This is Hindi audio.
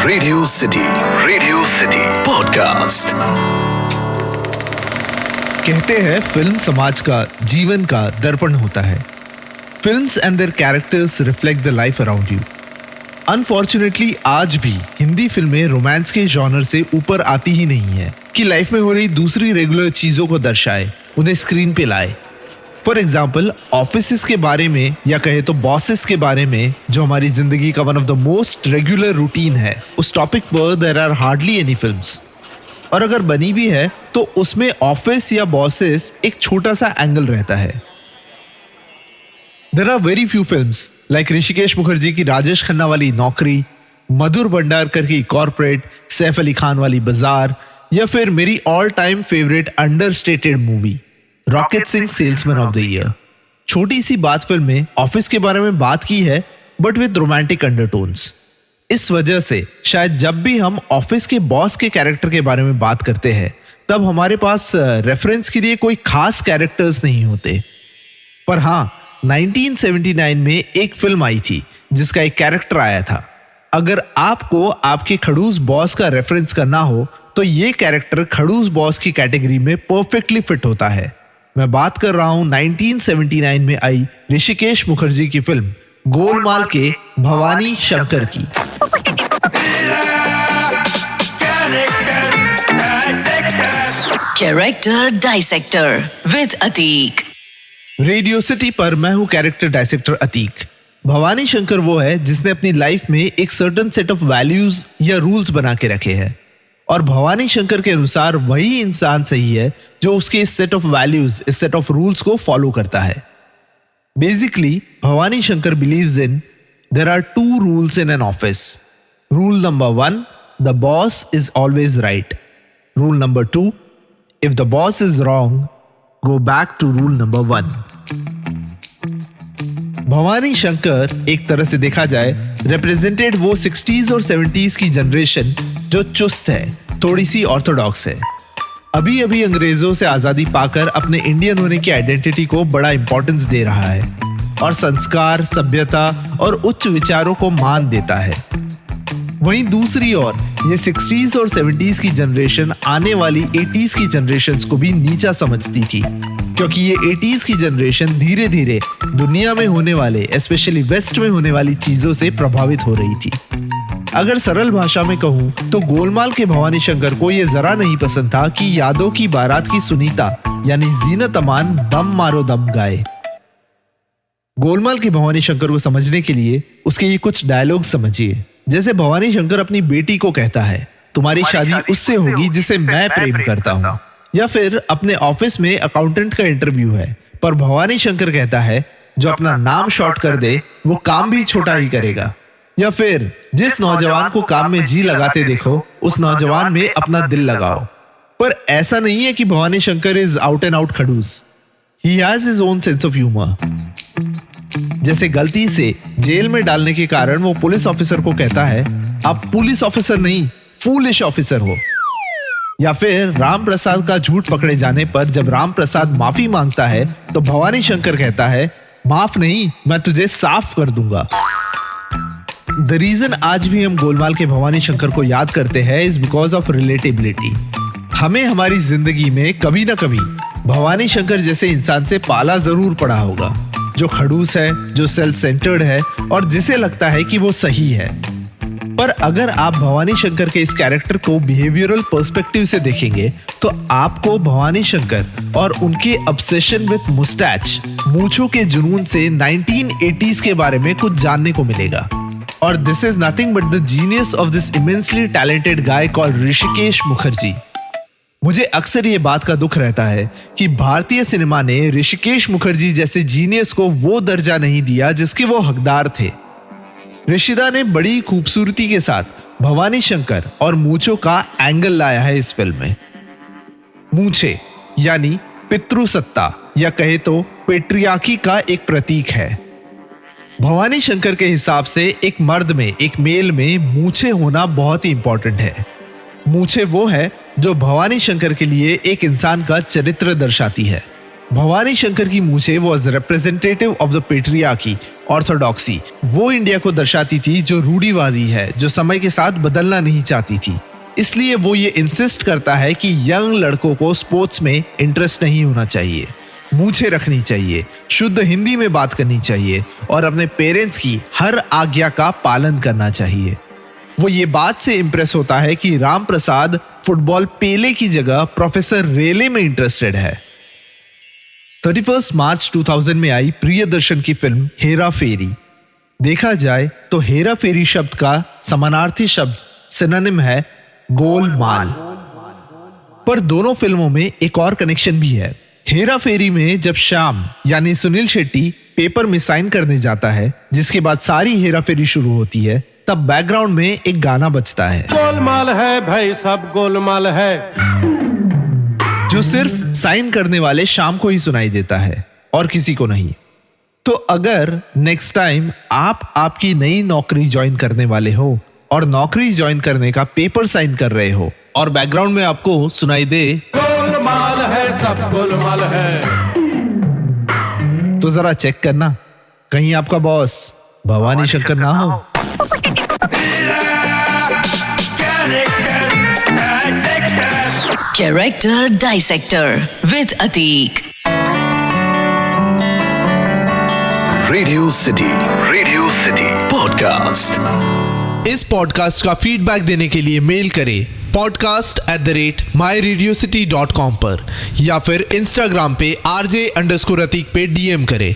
Radio city podcast. कहते हैं फिल्म समाज का, जीवन का दर्पण होता है। Films and their characters reflect the life around you. Unfortunately आज भी हिंदी फिल्में रोमांस के जॉनर से ऊपर आती ही नहीं है कि लाइफ में हो रही दूसरी रेगुलर चीजों को दर्शाए, उन्हें स्क्रीन पे लाए। फॉर एग्जाम्पल, ऑफिस के बारे में या कहे तो बॉसेस के बारे में, जो हमारी जिंदगी का one of the most regular routine है, उस टॉपिक पर there are hardly any films. और अगर बनी भी है तो उसमें ऑफिस या बॉसेस एक छोटा सा एंगल रहता है। There are very few films like Hrishikesh Mukherjee की राजेश खन्ना वाली नौकरी, मधुर भंडारकर की कॉर्पोरेट, सैफ अली खान वाली बाजार, या फिर मेरी all time favourite understated movie rocket Singh salesman of the year. छोटी सी बात फिल्म में ऑफिस के बारे में बात की है, बट विद रोमांटिक अंडरटोन्स। इस वजह से शायद जब भी हम ऑफिस के बॉस के कैरेक्टर के बारे में बात करते हैं तब हमारे पास रेफरेंस के लिए कोई खास कैरेक्टर्स नहीं होते। पर हाँ, 1979 में एक फिल्म आई थी जिसका एक कैरेक्टर आया था। अगर आपको आपके खड़ूस बॉस का रेफरेंस करना हो तो ये कैरेक्टर खड़ूस बॉस की कैटेगरी में परफेक्टली फिट होता है। मैं बात कर रहा हूं 1979 में आई ऋषिकेश मुखर्जी की फिल्म गोलमाल के भवानी शंकर की। Character dissector with Atiq. Radio city पर मैं हूं कैरेक्टर डाइसेक्टर अतीक। भवानी शंकर वो है जिसने अपनी लाइफ में एक सर्टेन सेट ऑफ वैल्यूज या रूल्स बना के रखे हैं, और भवानी शंकर के अनुसार वही इंसान सही है जो उसके इस सेट ऑफ वैल्यूज, इस सेट ऑफ रूल्स को फॉलो करता है। Basically Bhavani Shankar believes in there are two rules in an office. Rule number 1, the boss is always right. Rule number 2, if the boss is wrong, go back to rule number 1। Bhavani Shankar एक तरह से देखा जाए रिप्रेजेंटेड वो 60s और 70s की जनरेशन जो चुस्त है, थोड़ी सी ऑर्थोडॉक्स है। अभी अभी अंग्रेजों से आजादी पाकर अपने इंडियन होने की आइडेंटिटी को बड़ा इंपॉर्टेंस दे रहा है और संस्कार, सभ्यता और उच्च विचारों को मान देता है। वहीं दूसरी ओर ये 60s और 70s की जनरेशन आने वाली 80s की जनरेशन्स को भी नीचा समझती थी, क्योंकि ये 80s की जनरेशन धीरे धीरे दुनिया में होने वाले, स्पेशली वेस्ट में होने वाली चीजों से प्रभावित हो रही थी। अगर सरल भाषा में कहूं तो गोलमाल के भवानी शंकर को यह जरा नहीं पसंद था कि यादों की बारात की सुनीता यानी जीनत अमान दम मारो दम गाए। गोलमाल के भवानी शंकर को समझने के लिए उसके ये कुछ डायलॉग समझिए। जैसे भवानी शंकर अपनी बेटी को कहता है, तुम्हारी शादी उससे होगी जिसे मैं प्रेम करता हूँ। या फिर अपने ऑफिस में अकाउंटेंट का इंटरव्यू है, पर भवानी शंकर कहता है जो अपना नाम शॉर्ट कर दे वो काम भी छोटा ही करेगा। या फिर जिस नौजवान को काम में जी लगाते देखो उस नौजवान में अपना दिल लगाओ। पर ऐसा नहीं है कि Bhavani Shankar is out and out खड़ूस। He has his own sense of humour. जैसे गलती से जेल में डालने के कारण वो पुलिस ऑफिसर को कहता है, आप पुलिस ऑफिसर नहीं फूलिश ऑफिसर हो। या फिर राम प्रसाद का झूठ पकड़े जाने पर जब राम प्रसाद माफी मांगता है तो भवानी शंकर कहता है, माफ नहीं, मैं तुझे साफ कर दूंगा। द रीजन आज भी हम गोलमाल के भवानी शंकर को याद करते हैं इज बिकॉज ऑफ रिलेटेबिलिटी। हमें हमारी जिंदगी में कभी ना कभी भवानी शंकर जैसे इंसान से पाला जरूर पड़ा होगा, जो खड़ूस है, जो सेल्फ सेंटर्ड है और जिसे लगता है कि वो सही है। पर अगर आप भवानी शंकर के इस कैरेक्टर को बिहेवियरल पर्सपेक्टिव से देखेंगे तो आपको भवानी शंकर और उनके ऑब्सेशन विद मुस्टैच, मूंछों के जुनून से 1980s के बारे में कुछ जानने को मिलेगा। और this is nothing but the genius of this immensely talented guy called Rishikesh Mukherjee. मुझे अक्सर ये बात का दुख रहता है कि भारतीय सिनेमा ने ऋषिकेश मुखर्जी जैसे जीनियस को वो दर्जा नहीं दिया जिसके वो हकदार थे। ऋषिदा ने बड़ी खूबसूरती के साथ भवानी शंकर और मूंछों का एंगल लाया है इस फिल्म में। मूंछे यानी पितृसत्ता या कहे तो पेट्रियार्की का एक प्रतीक है। भवानी शंकर के हिसाब से एक मर्द में, एक मेल में मूंछे होना बहुत ही इंपॉर्टेंट है। मूंछे वो है जो भवानी शंकर के लिए एक इंसान का चरित्र दर्शाती है। भवानी शंकर की मूछें was representative of the patriarchy, orthodoxy. वो इंडिया को दर्शाती थी जो रूढ़िवादी है, जो समय के साथ बदलना नहीं चाहती थी। इसलिए वो ये इंसिस्ट करता है कि यंग लड़कों को स्पोर्ट्स में इंटरेस्ट नहीं होना चाहिए, मूछें रखनी चाहिए, शुद्ध हिंदी में बात करनी चाहिए और अपने पेरेंट्स की हर आज्ञा का पालन करना चाहिए। वो ये बात से इंप्रेस होता है कि राम प्रसाद फुटबॉल पेले की जगह प्रोफेसर रेले में इंटरेस्टेड है। 31 मार्च 2000 में आई प्रियदर्शन की फिल्म हेरा फेरी। देखा जाए तो हेरा फेरी शब्द का समानार्थी शब्द सिनोनिम है गोलमाल। पर दोनों फिल्मों में एक और कनेक्शन भी है। हेरा फेरी में जब श्याम यानी सुनील शेट्टी पेपर में साइन करने जाता है, जिसके बाद सारी हेरा फेरी शुरू होती है, तब बैकग्राउंड में एक गाना बजता है, गोलमाल है भाई सब गोलमाल है, जो सिर्फ साइन करने वाले श्याम को ही सुनाई देता है और किसी को नहीं। तो अगर नेक्स्ट टाइम आप आपकी नई नौकरी ज्वाइन करने वाले हो और नौकरी ज्वाइन करने का पेपर साइन कर रहे हो और बैकग्राउंड में आपको सुनाई दे गोलमाल है सब गोलमाल है, तो जरा चेक करना कहीं आपका बॉस भवानी शंकर ना हो। Character Dissector with Atik. Radio City Podcast. इस पॉडकास्ट का फीडबैक देने के लिए मेल करें podcast@myradiocity.com पर या फिर इंस्टाग्राम पे RJ_Atik पे DM करें।